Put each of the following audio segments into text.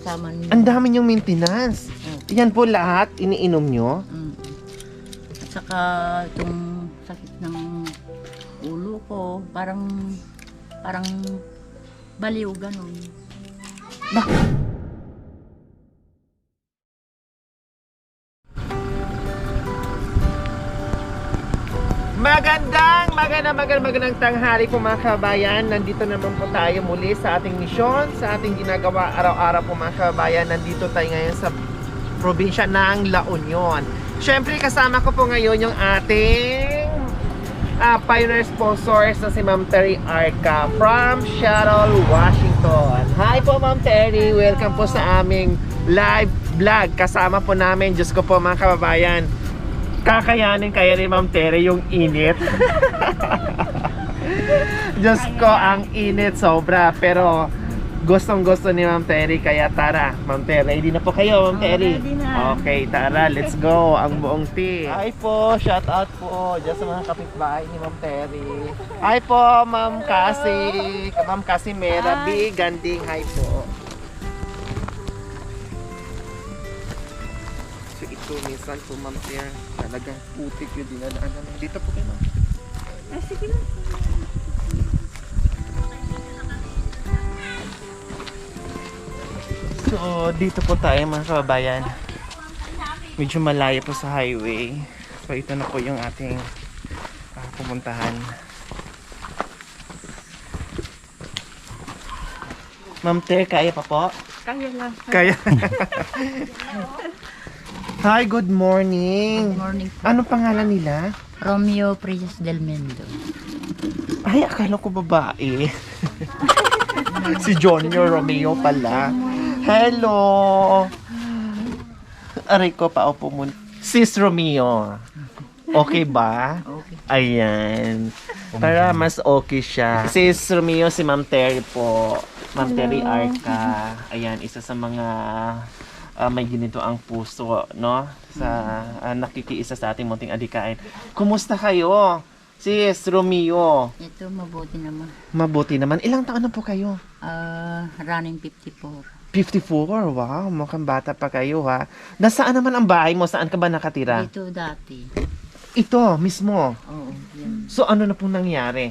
kasama niyo. Ang dami niyong maintenance. Yan po lahat, iniinom nyo? At saka itong sakit ng ulo ko, parang baliw ganun. Magandang tanghali po mga kabayan. Nandito naman po tayo muli sa ating misyon, sa ating ginagawa araw-araw po mga kabayan. Nandito tayo ngayon sa probinsya ng La Union. Siyempre kasama ko po ngayon yung ating pioneer sponsors na si Ma'am Terry Arca from Seattle, Washington. Hi po Ma'am Terry, welcome po sa aming live vlog. Kasama po namin, Diyos ko po mga kababayan, kakayanin kaya ni Ma'am Terry yung init. Diyos ko, ang init sobra. Pero gustong gusto ni Ma'am Terry. Kaya tara, Ma'am Terry, ready na po kayo Ma'am Terry? Ready na. Okay, tara, let's go. Ang buong team. Hi po, shout out po dyan sa mga kapitbahay ni Ma'am Terry. Hi po Ma'am Cassie, Ma'am Cassie Mera, Big Ganding. Hi po. So ito, minsan po Ma'am Terry, talagang putik yung dinadaanan. Dito po kayo Ma'am. Sige na. So, dito po tayo mga kababayan. Medyo malayo po sa highway. So, ito na po yung ating pupuntahan. Ma'am Ter, kaya pa po? Kaya lang. Kaya. Hi, good morning. Good morning po. Anong pangalan nila? Romeo Prias del Mendo. Ay, akala ko babae. Si Junior Romeo pala. Hello! Aray ko, paupo muna. Sis Romeo. Okay ba? Okay. Ayan. Para mas okay siya. Sis Romeo, si Ma'am Terry po. Ma'am Terry Arca. Ayan, isa sa mga may ginito ang puso, no? Sa nakikiisa sa ating munting adikain. Kumusta kayo? Sis Romeo. Ito mabuti naman. Mabuti naman. Ilang taon na po kayo? Running 54. 54? Wow, mukhang bata pa kayo ha. Nasaan naman ang bahay mo? Saan ka ba nakatira? Dito dati. Ito, mismo. Oo, yan. So ano na pong nangyari?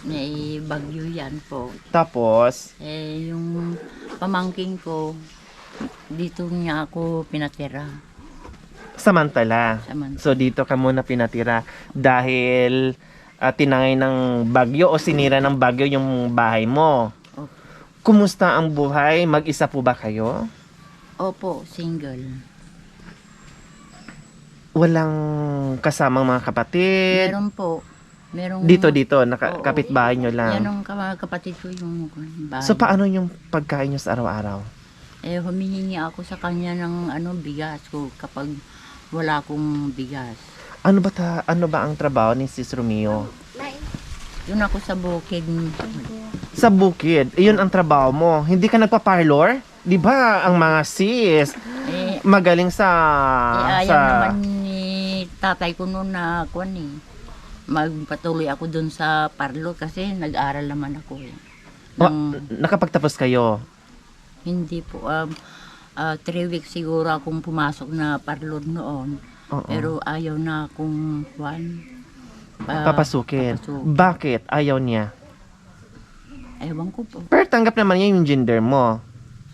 May bagyo yan po. Tapos, Yung pamangking ko, dito niya ako pinatira. samantala. Samantala. So dito ka muna pinatira dahil tinangay ng bagyo o sinira ng bagyo yung bahay mo. Opo. Kumusta ang buhay? Mag-isa po ba kayo? Opo, single. Walang kasamang mga kapatid? Meron po. Merong, Dito, Oo. kapitbahay nyo lang. Yan ang kapatid ko yung bahay. So paano yung pagkain nyo sa araw-araw? Humihingi ako sa kanya ng bigas ko kapag wala akong bigas. Ano ba ang trabaho ni Sis Romeo? Yun ako sa bukid. Sa bukid, iyon ang trabaho mo. Hindi ka nagpa-parlor? 'Di ba ang mga sis magaling sa Ayaw naman ni tatay ko noon na magpatuloy ako doon sa parlor kasi nag-aral naman ako. Nakapagtapos kayo? Hindi po. 3 weeks siguro akong pumasok na parlor noon. Oo. Pero ayaw na akong Papasukin. papasukin. Bakit? Ayaw niya. Ewan ko po. Pero tanggap naman niya yung gender mo.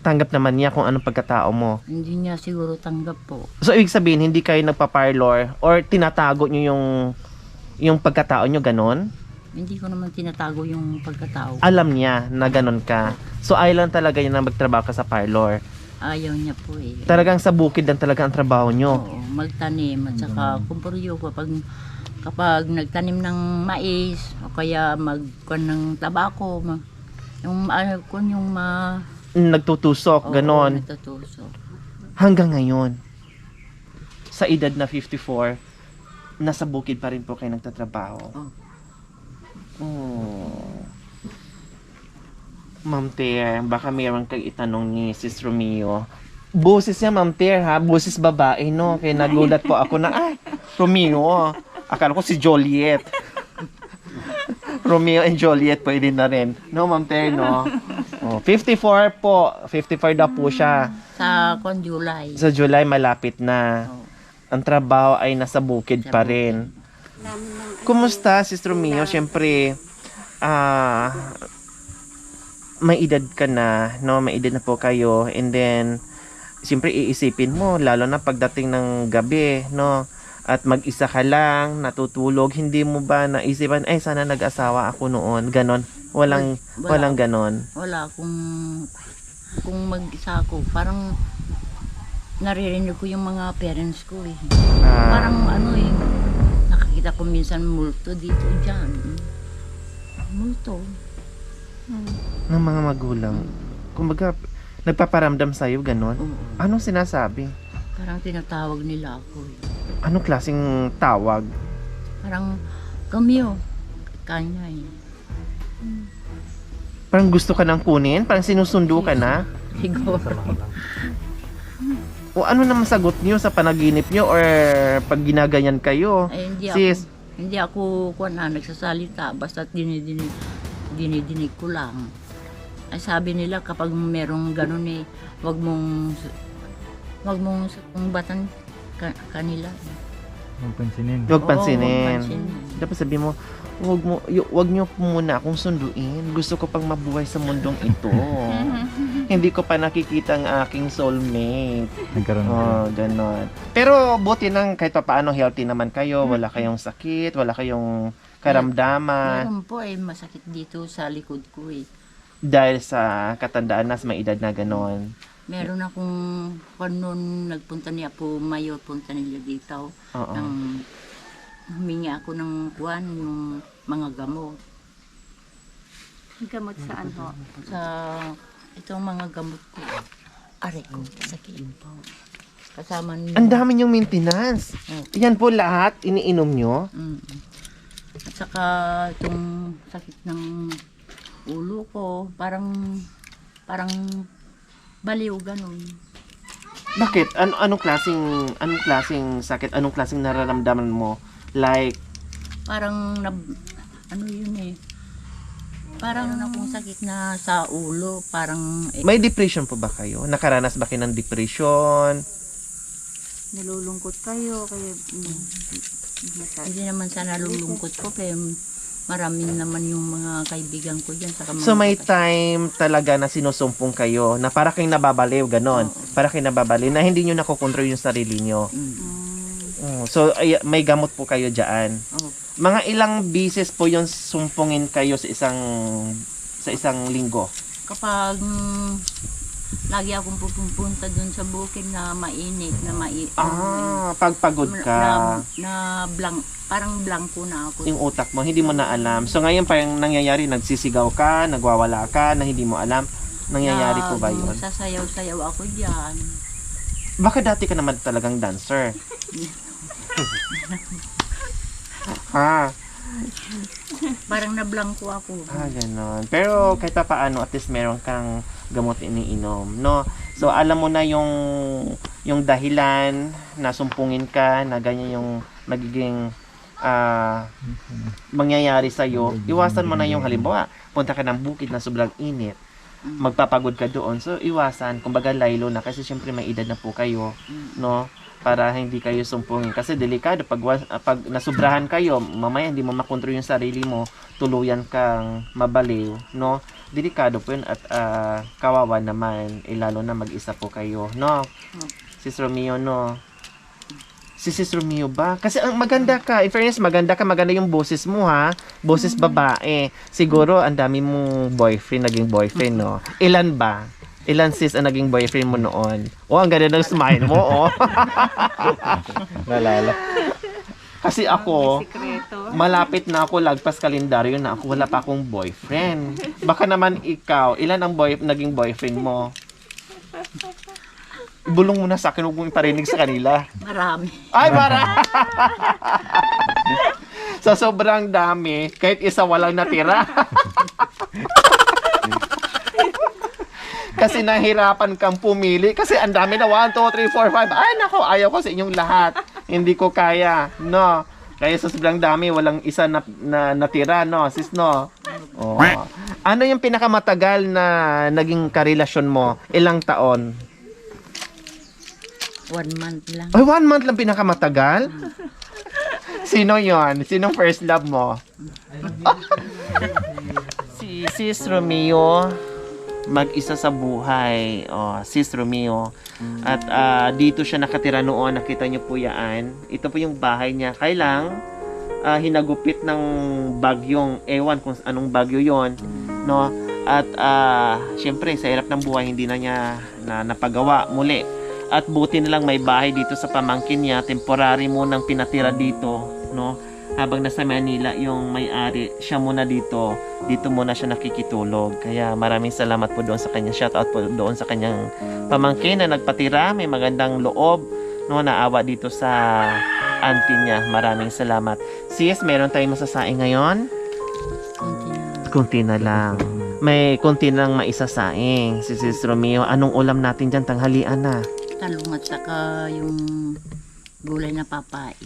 Tanggap naman niya kung anong pagkatao mo. Hindi niya siguro tanggap po. So, ibig sabihin, hindi kayo nagpa-parlor or tinatago niyo yung pagkatao niyo, ganon? Hindi ko naman tinatago yung pagkatao. Alam niya na ganon ka. So, ayaw lang talaga niya na magtrabaho ka sa parlor. Ayaw niya po eh. Talagang sa bukid lang talaga ang trabaho niyo. Oo, magtanim at saka kumporyo kapag nagtanim ng mais o kaya magkuhan ng tabako, Nagtutusok, ganon. nagtutusok. Hanggang ngayon, sa edad na 54, nasa bukid pa rin po kayo nagtatrabaho. Oh. Ma'am Ter, baka mayroon kang itanong ni Sis Romeo. Boses niya, Ma'am Ter, ha? Boses babae, no? Kaya nagulat po ako na, Romeo. Akala ko si Joliet. Romeo and Juliet pwede na rin. No, Ma'am Ter, no? Oh, 54 po. 54 daw po siya. Sa July. Sa July, malapit na. Oh. Ang trabaho ay nasa bukid Sa pa bukid. rin. Kumusta, Sister Mio? Siyempre, may edad ka na, no? May edad na po kayo. And then, siyempre, iisipin mo, lalo na pagdating ng gabi, no? At mag-isa ka lang, natutulog, hindi mo ba naisipan, ay, sana nag-asawa ako noon. Ganon. Walang ganon. Wala. Kung mag-isa ako, parang naririnig ko yung mga parents ko eh. Parang nakakita ko minsan multo dito, dyan. Multo. Ng mga magulang. Kumbaga, nagpaparamdam sa'yo, ganon. Oo. Anong sinasabi? Parang tinatawag nila ako eh. Anong klaseng tawag? Parang, kamyo. Kanya eh. Parang gusto ka nang kunin? Parang sinusundo ka na? Siguro. O ano naman sagot niyo sa panaginip niyo or pag ginaganyan kayo? Ay, Sis, hindi ako nagsasalita. Basta dinidinig ko lang. Ay sabi nila kapag merong ganun eh, wag mong sumbatan kanila. Huwag pansinin. huwag Oo, pansinin. huwag pansinin. Dapat sabi mo, wag niyo po muna akong sunduin. Gusto ko pang mabuhay sa mundong ito. Hindi ko pa nakikita ang aking soulmate. Nagkaroon na. Oh, ganon. Pero buti nang kahit pa paano healthy naman kayo, wala kayong sakit, wala kayong karamdaman Meron po eh, masakit dito sa likod ko eh. dahil sa katandaan na may edad na ganon. Meron akong noon nagpunta niya po, mayor punta nila dito. Oo. Humingi ako ng yung mga gamot. Gamot saan ho? Sa itong mga gamot ko. Aray ko, sakit po. Kasama niyo. Ang dami niyong maintenance. Oh. Yan po lahat iniinom nyo. Mm. At saka itong sakit ng ulo ko, parang baliw ganun. Bakit? Anong klaseng sakit? Anong klaseng nararamdaman mo? Like, Parang ano yun eh. Parang akong sakit na sa ulo, parang may depression po ba kayo? Nakaranas ba kayo ng depression? Nalulungkot kayo, kaya hindi naman sa nalulungkot ko, pero marami naman yung mga kaibigan ko dyan. Saka mga So may time talaga na sinusumpong kayo na para kayong nababaliw, ganon. Oo. Para kayong nababaliw na hindi nyo nakokontrol yung sarili nyo. Mm. So may gamot po kayo dyan. Oh. Mga ilang bisis po yung sumpungin kayo sa isang linggo? Kapag lagi akong pupunta dun sa bukid na mainit, Pagpagod ka, na blank, parang blanco na ako. yung utak mo, hindi mo na alam. So ngayon parang nangyayari, nagsisigaw ka, nagwawala ka, na hindi mo alam. Nangyayari po ba yun? Sasayaw-sayaw ako dyan. Baka dati ka naman talagang dancer. Ha? Parang na blanco ako. Ganon. Pero kahit pa paano, at least meron kang gamot iniinom, no? So, alam mo na yung dahilan na sumpungin ka, na ganyan yung magiging mangyayari sa'yo. Iwasan mo na yung halimbawa, punta ka ng bukid na sobrang init, magpapagod ka doon. So, iwasan. Kumbaga, laylo na. Kasi syempre may edad na po kayo, no? Para hindi kayo sumpungin. Kasi delikado, pag nasubrahan kayo, mamaya hindi mo makontrol yung sarili mo, tuluyan kang mabaliw, no? Delikado po yun at kawawa naman, lalo na mag-isa po kayo, no? Sis Romeo, no? Si Sis Romeo ba? Kasi ang maganda ka, in fairness, maganda yung boses mo, ha? Boses babae. Siguro, ang dami mong naging boyfriend, no? Ilan ba? Ilan sis ang naging boyfriend mo noon? Ang ganda ng smile mo, Nalala. Kasi ako, sikreto. malapit na ako lagpas kalendaryo na ako wala pa akong boyfriend. Baka naman ikaw, ilan ang naging boyfriend mo? Bulong mo na sa akin, huwag mong iparinig sa kanila. Marami. Ay, para! Sa sobrang dami, kahit isa walang natira. Kasi nahirapan kang pumili. Kasi ang dami na 1, 2, 3, 4, 5. Ay, nako, ayaw ko sa inyong lahat. Hindi ko kaya. No. Kaya sa sobrang dami, walang isa na natira, no? Sis, no? Oh. Ano yung pinakamatagal na naging karelasyon mo? Ilang taon? 1 month lang. Ay, 1 month lang pinakamatagal? Sino yon? Sinong first love mo? Si Sis Romeo, mag-isa sa buhay. Oh, Sis Romeo. At dito siya nakatira noon. Nakita niyo po yan. Ito po yung bahay niya. Kailang hinagupit ng bagyong, ewan kung anong bagyo yon, no? At syempre sa hirap ng buhay hindi na niya napagawa muli. At buti na lang may bahay dito sa pamangkin niya, temporary munang pinatira dito, no? Habang nasa Manila yung may-ari, siya muna dito muna siya nakikitulog. Kaya maraming salamat po doon sa kanya. Shout out po doon sa kanyang pamangkin na nagpatira, may magandang loob, no, naawa dito sa auntie niya. Maraming salamat. Sis, meron tayong masasaing ngayon? Kunti na lang. May kunti na lang maisasaing. Si Sis Romeo, anong ulam natin dyan? Tanghalian na. Talong at saka yung gulay na papai.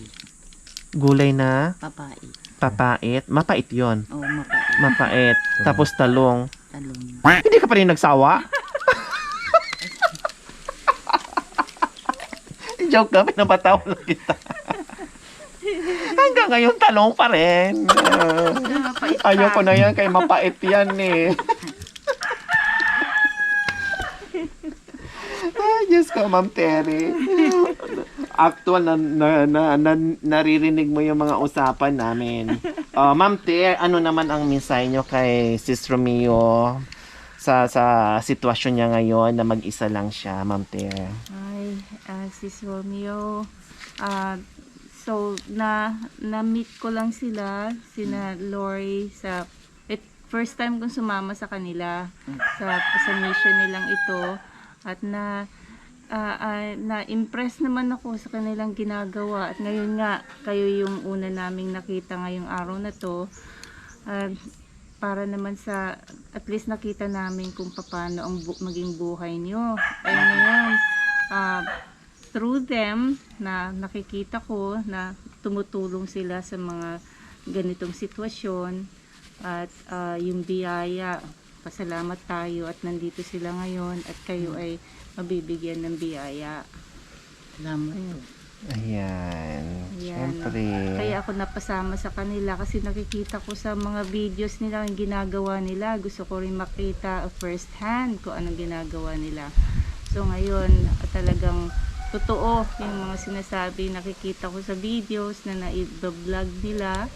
Gulay na Papai. papait. Mapait yon. Oh, mapait. Mapait. Tapos talong. Talong. Hindi ka pa rin nagsawa? Joke ka, pinapatawa lang kita. Hanggang ngayon, talong pa rin. Ayoko na yan, kay mapait yan eh. Ay, Diyos ko, Ma'am Terry. Actual, naririnig mo yung mga usapan namin. Ma'am Terry, ano naman ang mensahe nyo kay Sis Romeo sa sitwasyon niya ngayon na mag-isa lang siya, Ma'am Terry? Ay, Sis Romeo, so na-meet ko lang sila Lori sa first time kong sumama sa kanila sa mission nilang ito, at na-impress naman ako sa kanilang ginagawa, at ngayon nga kayo yung una naming nakita ngayong araw na to, para naman sa at least nakita namin kung paano ang maging buhay nyo. Ay ngayon, through them na nakikita ko na tumutulong sila sa mga ganitong sitwasyon, at yung biyaya, pasalamat tayo at nandito sila ngayon at kayo ay mabibigyan ng biyaya. Salamat. Ayan. Siyempre. Kaya ako napasama sa kanila kasi nakikita ko sa mga videos nila ang ginagawa nila. Gusto ko rin makita first hand kung anong ginagawa nila. So ngayon, talagang totoo yung mga sinasabi, nakikita ko sa videos na na-vlog nila,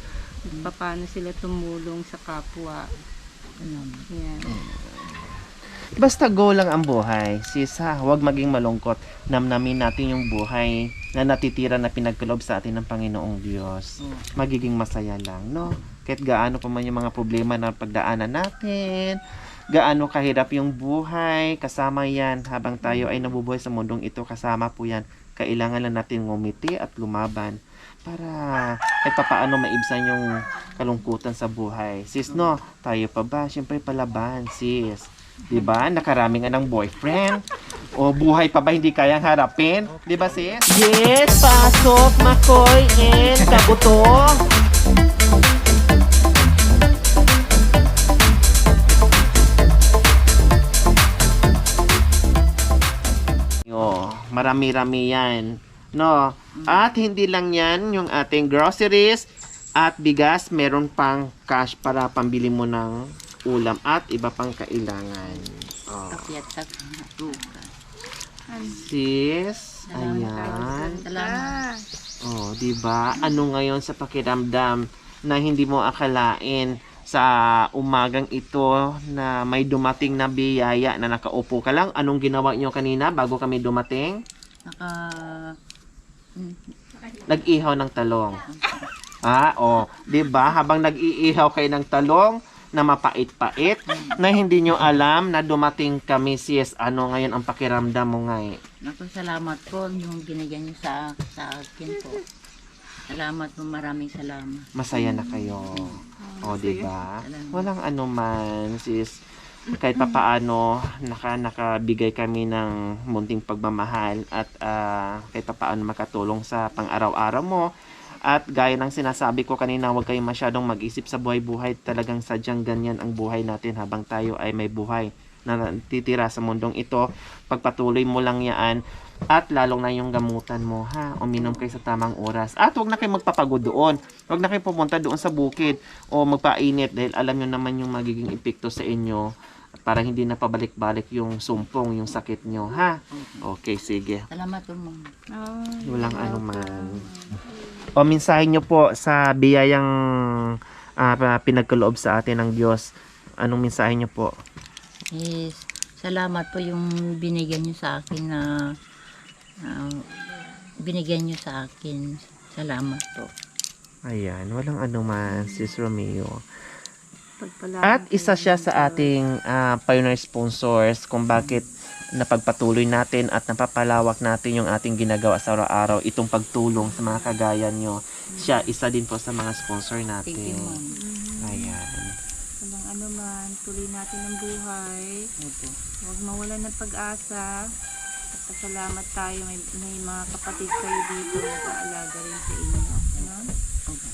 paano sila tumulong sa kapwa. Yan. Basta go lang ang buhay. Sis ha, huwag maging malungkot. Namnamin natin yung buhay na natitira na pinagkaloob sa atin ng Panginoong Diyos. Magiging masaya lang, no? Kahit gaano pa man yung mga problema na pagdaanan natin, gaano kahirap yung buhay, kasama yan. Habang tayo ay nabubuhay sa mundong ito, kasama po yan. Kailangan lang natin ngumiti at lumaban para kahit papaano maibsan yung kalungkutan sa buhay. Sis, no? Tayo pa ba? Siyempre palaban, sis. Diba? Nakaraming ng boyfriend. O buhay pa ba hindi kayang harapin? Diba, sis? Yes, pasok, Makoy, and Kabuto. Marami-rami yan. No? At hindi lang yan yung ating groceries at bigas. Meron pang cash para pambili mo ng ulam at iba pang kailangan. Oh. Kapiat sa buka. Sis, ayan. Salamat. Oh, di ba? Ano ngayon sa pakiramdam na hindi mo akalain sa umagang ito na may dumating na biyaya na nakaupo ka lang? Anong ginawa niyo kanina bago kami dumating? Nag-ihaw ng talong. Oh, 'di ba? Habang nag-iihaw kayo ng talong na mapait-pait, na hindi nyo alam na dumating kami, sis. Ano ngayon ang pakiramdam mo ngayon? Naku, salamat po yung binigyan niyo sa akin po. Salamat po, maraming salamat. Masaya na kayo. O, diba? Walang anuman, sis. Kahit papaano, nakabigay kami ng munting pagmamahal at kahit papaano makatulong sa pang-araw-araw mo. At gaya ng sinasabi ko kanina, huwag kayong masyadong mag-isip sa buhay-buhay. Talagang sadyang ganyan ang buhay natin habang tayo ay may buhay na titira sa mundong ito. Pagpatuloy mo lang yan at lalong na yung gamutan mo, ha? Uminom kayo sa tamang oras. At huwag na kayo magpapagod doon. Huwag na kayo pumunta doon sa bukid o magpainit dahil alam nyo naman yung magiging epekto sa inyo. Para hindi na pabalik-balik yung sumpong, yung sakit nyo, ha? Okay, sige. Salamat po, ma'am. Walang anuman. O mensahe nyo po sa biyayang pinagkaloob sa atin ng Diyos. Anong mensahe nyo po? Yes. Salamat po yung binigyan niyo sa akin na binigyan niyo sa akin. Salamat po. Ayan, walang anuman, Sis Romeo. Pagpalain At isa kayo siya ng sa Diyos. ating pioneer sponsors kung bakit napagpatuloy natin at napapalawak natin yung ating ginagawa sa araw-araw, itong pagtulong sa mga kagaya nyo. Siya, isa din po sa mga sponsor Thank natin. you, ma'am. Ayan. Walang ano man, tuloy natin ang buhay. Opo. Huwag mawalan ng pag-asa. At pasalamat tayo, may mga kapatid kayo dito na nag-aalaga rin sa inyo. Ano? Opo.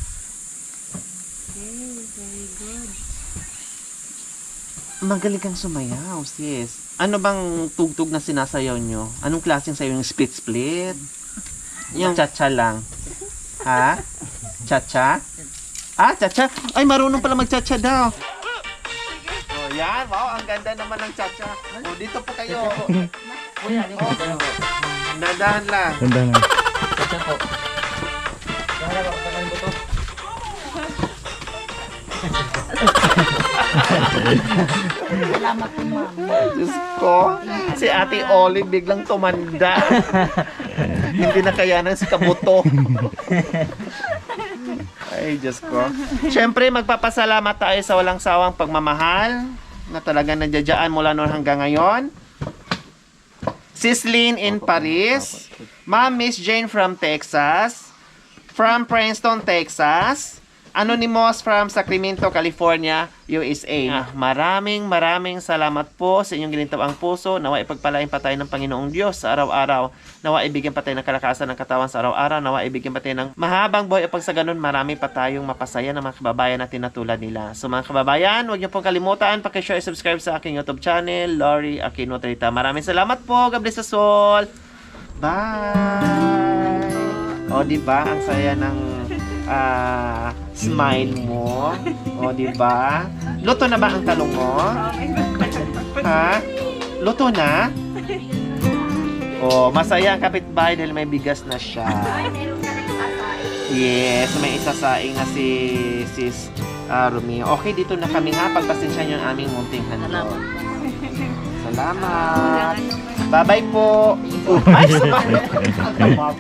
Okay, very good. Magaling kang sumayaw, sis. Ano bang tugtog na sinasayaw nyo? Anong klaseng sayaw? Yung split-split? Yung cha-cha lang? Ha? Cha-cha? Ah, cha-cha? Ay, marunong pala mag-cha-cha daw. Oh, yan. Wow, ang ganda naman ng cha-cha. Oh, dito po kayo. Nadahan lang. Ganda na. Salamat po, ma'am. Diyos ko, si Ate Olive biglang tumanda. Hindi na kayanan si Kabuto. Ay, Diyos ko. Siyempre, magpapasalamat tayo sa walang sawang pagmamahal na talagang nandiyadyaan mula noon hanggang ngayon. Sis Lynn in Paris. Ma'am Miss Jane from Texas. From Princeton, Texas. Anonymous from Sacramento, California, USA. Maraming salamat po sa inyong ginitawang puso. Nawa ipagpalain pa tayo ng Panginoong Diyos sa araw-araw. Nawa ibigyan pa tayo ng kalakasan ng katawan sa araw-araw. Nawa ibigyan pa tayo ng mahabang buhay upang sa ganun marami pa tayong mapasaya ng mga kababayan natin na tulad nila. So mga kababayan, huwag niyo pong kalimutan, pakishare, subscribe sa aking YouTube channel, Lori Aquino Trita. Maraming salamat po. God bless us all. Bye! O, diba? Ang saya ng smile mo. O, diba? Luto na ba ang talong mo? Ha? Luto na? O, masaya ang kapitbahay dahil may bigas na siya. Yes, may isasaing na si Sis Romeo. Okay, dito na kami ha. Pagpasensya niyo ang aming munting handog. Salamat po. Salamat. Bye-bye po. Ay, sumagot.